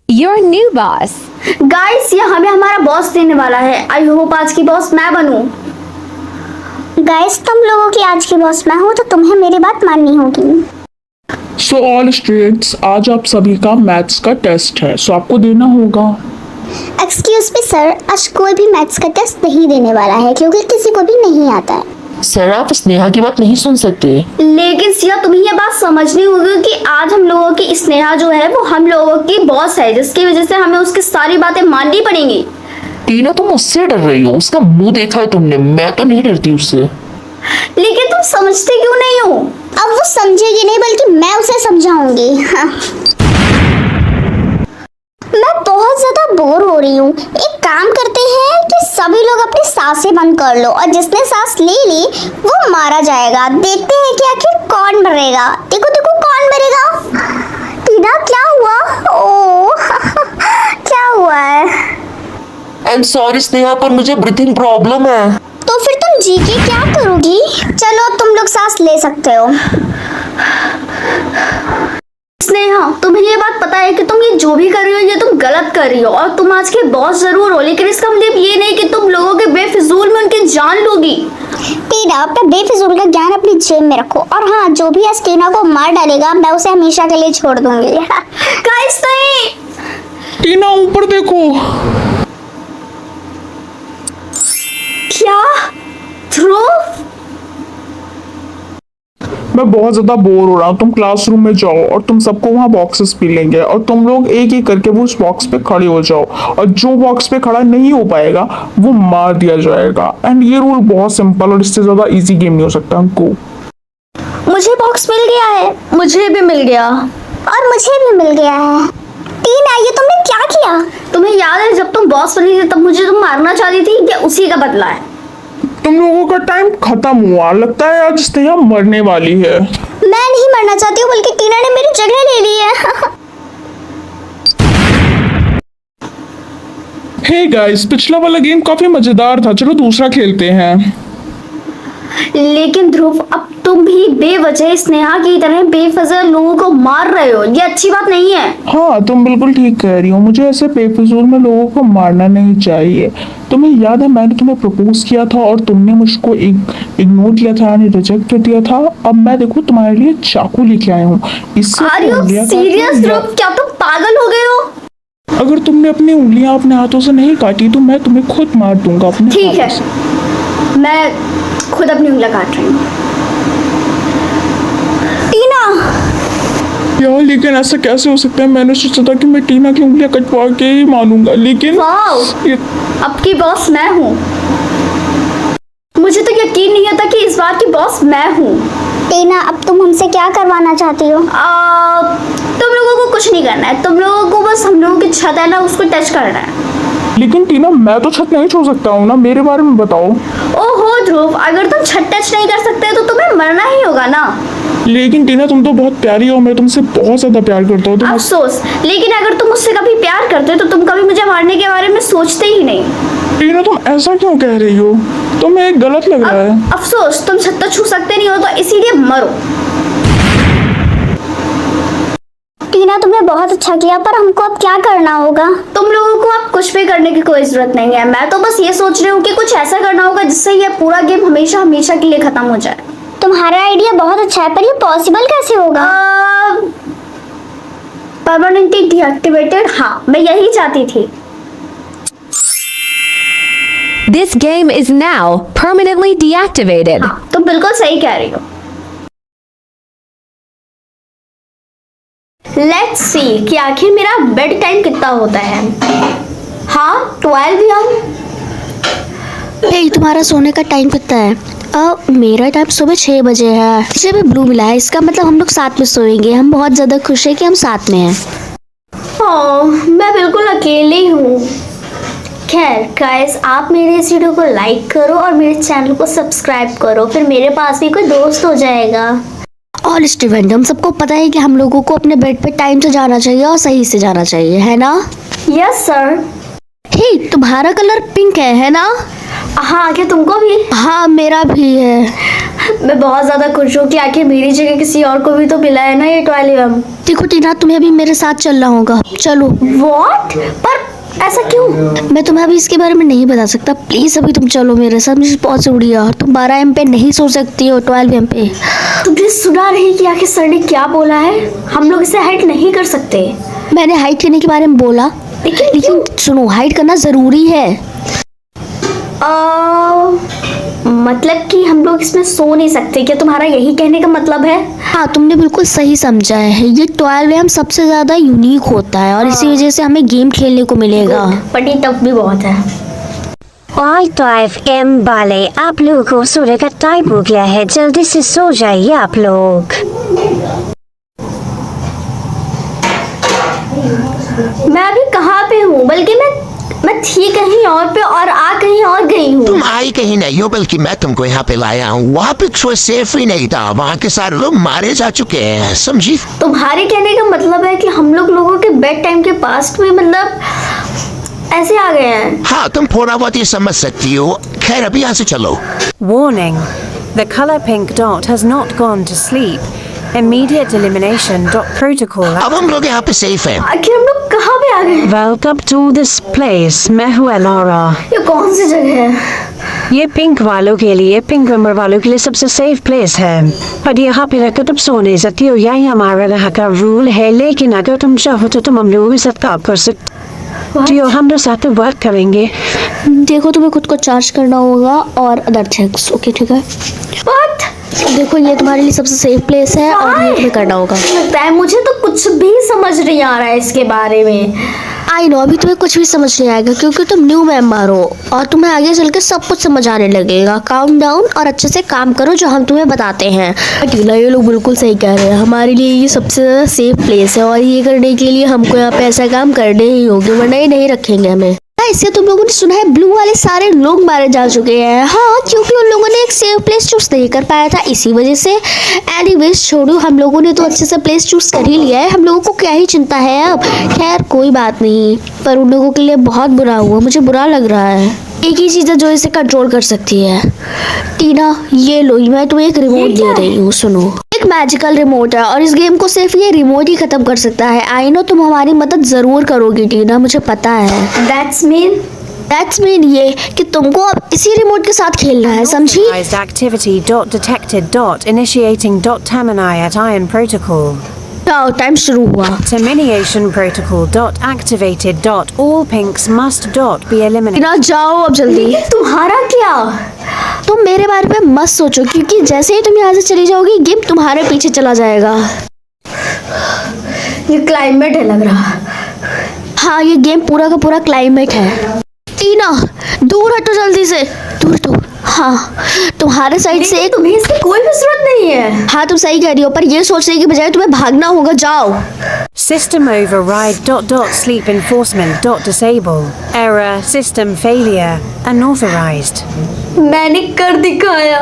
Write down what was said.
your new boss. Guys ये हमें हमारा बॉस देने वाला है। आई होप आज की बॉस मैं बनूं। गाइस तुम लोगों की आज की बॉस मैं हूँ तो तुम्हें मेरी बात माननी होगी। सो ऑल स्टूडेंट्स, आज आप सभी का मैथ्स का टेस्ट है, सो आपको देना होगा। एक्सक्यूज मी सर, आज कोई भी मैथ्स का टेस्ट नहीं देने वाला है क्योंकि किसी को भी नहीं आता है। सर आप स्नेहा की बात नहीं सुन सकते। लेकिन सिया तुम्हें ये बात समझनी होगी कि आज हम लोगों की स्नेहा जो है वो हम लोगों की बॉस है, जिसकी वजह से हमें उसकी सारी बातें माननी पड़ेंगी। टीना तुम उससे डर रही हो, उसका मुंह देखा है तुमने, मैं तो नहीं डरती उससे। लेकिन तुम समझते क्यों नहीं हो? अब वो समझेगी नहीं बल्कि मैं उसे समझाऊंगी। हाँ। मैं बहुत ज्यादा बोर हो रही हूँ। एक काम करते हैं कि सभी लोग अपनी सांसें बंद कर लो और जिसने सांस ले ली वो मारा जाएगा। देखते हैं कि आखिर कौन मरेगा। देखो देखो कौन मरेगा। टीना क्या हुआ? ओ क्या हुआ है? आई एम सॉरी स्नेहा, पर मुझे ब्रीथिंग प्रॉब्लम है। तो फिर तुम जी के क्या करोगी? चलो अब तुम लोग सांस ले सकते हो। स्नेहा तुम्हें ये बात पता है कि तुम ये जो भी कर रही हो ये तुम गलत कर रही हो और तुम आज के बॉस जरूर हो, लेकिन इसका मतलब ये नहीं कि तुम लोगों के बेफिजूल में उनकी जान लोगी। टीना अपना बेफिजूल का ज्ञान अपनी जेब में रखो और हाँ, जो भी आज टीना को मार डालेगा मैं उसे हमेशा के लिए छोड़ दूंगी। गाइस नहीं। टीना ऊपर देखो। क्या? ध्रुव मैं बहुत ज्यादा बोर हो रहा हूँ, तुम क्लासरूम में जाओ और तुम सबको वहाँ बॉक्सेस मिलेंगे और तुम लोग एक एक करके वो उस बॉक्स पे खड़े हो जाओ और जो बॉक्स पे खड़ा नहीं हो पाएगा वो मार दिया जाएगा। एंड ये रूल बहुत सिंपल और इससे ज्यादा इजी गेम नहीं हो सकता। हमको मुझे बॉक्स मिल गया है। मुझे भी मिल गया और मुझे भी मिल गया है। टीना ये तुमने क्या किया? तुम्हें याद है जब तुम बॉस बनी थी तब मुझे तुम मारना चाहती थी? ये उसी का बदला है। तुम लोगों का टाइम खत्म हुआ, लगता है आज स्नेहा मरने वाली है। मैं नहीं मरना चाहती हूँ बल्कि टीना ने मेरी जगह ले ली है। हे गाइस, पिछला वाला गेम काफी मजेदार था, चलो दूसरा खेलते हैं। लेकिन ध्रुव अब तुम भी बेवजह स्नेहा की तरह बेफजल लोगों को मार रहे हो, ये अच्छी बात नहीं है। हाँ तुम बिल्कुल ठीक कह रही हो, मुझे ऐसे बेफिजूल में लोगों को मारना नहीं चाहिए। तुम्हें याद है मैंने तुम्हें प्रपोज किया था और तुमने मुझको इग्नोर किया था, यानी रिजेक्ट कर दिया था। अब मैं देखो तुम्हारे लिए चाकू लेके आया हूँ। इससे आर यू सीरियस ध्रुव? क्या तुम पागल हो गए हो? अगर तुमने अपनी उंगलियां अपने हाथों से नहीं काटी तो मैं तुम्हें खुद मार दूंगा अपने ठीक है, हाथों से। मैं खुद अपनी उंगलियां काट रही हूँ। टीना यार लेकिन ऐसा कैसे हो सकता है? मैंने सोचा था कि मैं टीना की उंगलियां कटवा के ही मानूंगा, लेकिन वाओ, अब की बॉस मैं हूँ। मुझे तो यकीन नहीं होता कि इस बार की बॉस मैं हूँ। टीना अब तुम हमसे क्या करवाना चाहती हो? तुम लोगों को कुछ नहीं करना है, तुम लोगों को बस हम लोगों की छत है ना उसको टच करना है। लेकिन टीना मैं तो छत नहीं छोड़ सकता हूँ ना, मेरे बारे में बताओ। ओहो ध्रुव, अगर तुम छत टच नहीं कर सकते तो तुम्हें मरना ही होगा ना। लेकिन टीना तुम तो बहुत प्यारी हो, मैं तुमसे बहुत ज्यादा प्यार करता हूँ। अफसोस, लेकिन अगर तुम मुझसे कभी प्यार करते तो तुम कभी मुझे मारने के बारे में सोचते ही नहीं। टीना तुम ऐसा क्यों कह रही हो? तुम्हें एक गलत लग रहा है। अफसोस, तुम छत तो छू सकते नहीं हो तो इसीलिए मरो। टीना तुमने बहुत अच्छा किया, पर हमको अब क्या करना होगा? तुम लोगों को अब कुछ भी करने की कोई जरूरत नहीं है। मैं तो बस ये सोच रही हूँ कि कुछ ऐसा करना होगा जिससे ये पूरा गेम हमेशा हमेशा के लिए खत्म हो जाए। तुम्हारा आइडिया बहुत अच्छा है, पर ये पॉसिबल कैसे होगा? परमानेंटली डीएक्टिवेटेड, हाँ मैं यही चाहती थी। This game is now permanently deactivated. हाँ तुम बिल्कुल सही कह रही हो। लेट्स सी कि आखिर मेरा बेड टाइम कितना होता है। हाँ 12 am। हे तुम्हारा सोने का टाइम कितना है? मेरा टाइम सुबह 6 बजे है। मुझे भी ब्लू मिला है, इसका मतलब हम लोग साथ में सोएंगे। हम बहुत ज्यादा खुश हैं कि हम साथ में हैं। मैं बिल्कुल अकेली हूँ। खैर गाइस, आप मेरे इस वीडियो को लाइक करो और मेरे चैनल को सब्सक्राइब करो, फिर मेरे पास भी कोई दोस्त हो जाएगा। ऑल स्टूडेंट, हम सबको पता है कि हम लोगों को अपने बेड पे टाइम से जाना चाहिए और सही से जाना चाहिए, है ना? Yes sir. हे तुम्हारा कलर पिंक है ना? हाँ, क्या तुमको भी? हाँ मेरा भी है। मैं बहुत ज्यादा खुश हूँ कि आखिर मेरी जगह किसी और को भी तो मिला है ना ये टॉयलेट हम। देखो टीना, तुम्हें अभी मेरे साथ चलना होगा, चलो। What? पर ऐसा क्यों? मैं तुम्हें अभी इसके बारे में नहीं बता सकता, प्लीज अभी तुम चलो मेरे साथ, मुझे बहुत जरूरी है। तुम 12 एम पे नहीं सो सकती हो, 12 एम पे। तुमने सुना नहीं कि आखिर सर ने क्या बोला है? हम लोग इसे हाइड नहीं कर सकते। मैंने हाइड करने के बारे में बोला, लेकिन सुनो, हाइड करना जरूरी है। मतलब कि हम लोग इसमें सो नहीं सकते क्या? तुम्हारा यही कहने का मतलब है? हाँ, तुमने बिल्कुल सही समझा है। ये 12 एम सबसे ज्यादा यूनिक होता है और इसी वजह से हमें गेम खेलने को मिलेगा। बट ये टफ भी बहुत है। और 12 एम वाले, आप लोगों को सोने का टाइम हो गया है, जल्दी से सो जाइए आप लोग। मैं अभी कहाँ पे हूँ? बल्कि मैं थी कहीं और पे और आ कहीं और गई हूँ। तुम आई कहीं नहीं हो, बल्कि मैं तुमको यहाँ पे लाया हूँ। वहाँ पे कोई सेफ ही नहीं था, वहाँ के सारे लोग मारे जा चुके हैं, समझी? तुम्हारे कहने का मतलब है कि हम लोगों के बेड टाइम के पास्ट में मतलब ऐसे आ गए हैं? हाँ, तुम थोड़ा बहुत ये समझ सकती हो। खैर, अभी यहाँ से चलो। Warning. The color pink dot has not gone to sleep. Immediate elimination dot protocol. अब हम लोग यहाँ पे सेफ हैं। आखिर हम लोग कहाँ पे आ गए? Welcome to this place. मैं हूँ एलोरा। ये कौन सी जगह है? ये पिंक वालों के लिए, पिंक मेंबर वालों के लिए सबसे सेफ प्लेस है। और यहाँ पे रहकर तुम सो नहीं सकती हो, यही हमारा यहाँ का रूल है। लेकिन अगर तुम चाहो तो तुम हम लोगों के साथ काम कर सकती हो, हम लोग साथ में वर्क करेंगे। देखो, तुम्हें खुद को चार्ज करना होगा और अदर थिंग्स। ओके, ठीक है। What? देखो, ये तुम्हारे लिए सबसे सेफ प्लेस है और ये तुम्हें करना होगा। लगता है मुझे तो कुछ भी समझ नहीं आ रहा है इसके बारे में। आई नो, अभी तुम्हें कुछ भी समझ नहीं आएगा क्योंकि तुम न्यू मेंबर हो और तुम्हें आगे चल के सब कुछ समझ आने लगेगा। काउंट डाउन और अच्छे से काम करो जो हम तुम्हें बताते हैं। टीना, ये लोग बिल्कुल सही कह रहे हैं, हमारे लिए ये सबसे ज़्यादा सेफ प्लेस है और ये करने के लिए हमको यहाँ पे ऐसा काम करने ही होंगे, वरना ये नहीं रखेंगे हमें। इससे तुम लोगों ने सुना है ब्लू वाले सारे लोग मारे जा चुके हैं। हाँ, क्योंकि उन लोगों ने एक सेफ प्लेस चूज नहीं कर पाया था, इसी वजह से। एनीवेज छोड़ो, हम लोगों ने तो अच्छे से प्लेस चूज कर ही लिया है, हम लोगों को क्या ही चिंता है अब। खैर, कोई बात नहीं, पर उन लोगों के लिए बहुत बुरा हुआ, मुझे बुरा लग रहा है। एक ही चीज़ है जो इसे कंट्रोल कर सकती है। टीना, ये लो, मैं तुम्हें एक रिमोट दे रही हूँ, सुनो। एक मैजिकल रिमोट है और इस गेम को सिर्फ ये रिमोट ही खत्म कर सकता है। आई नो, तुम हमारी मदद जरूर करोगी टीना, मुझे पता है। That's mean ये कि तुमको अब इसी रिमोट के साथ खेलना है, समझी? Authorized activity dot detected dot initiating dot Tamanai at Iron Protocol. जाओ, टाइम शुरू हुआ। Termination protocol dot activated dot all pinks must dot be eliminated. टीना, जाओ अब जल्दी। तुम्हारा क्या? तुम मेरे बारे में मत सोचो क्योंकि जैसे ही तुम यहाँ से चली जाओगी, गेम तुम्हारे पीछे चला जाएगा। ये क्लाइमेट है लग रहा। हाँ, ये गेम पूरा का पूरा क्लाइमेट है। टीना, दूर हटो जल्दी से, दूर दूर। हाँ, तुम्हारे साइड से एक। तुम्हें इसकी कोई भी जरूरत नहीं है। हाँ, तुम सही कह रही हो, पर ये सोचने की बजाय तुम्हें भागना होगा, जाओ। System override dot dot sleep enforcement dot disable. Error system failure unauthorized. मैंने कर दिखाया।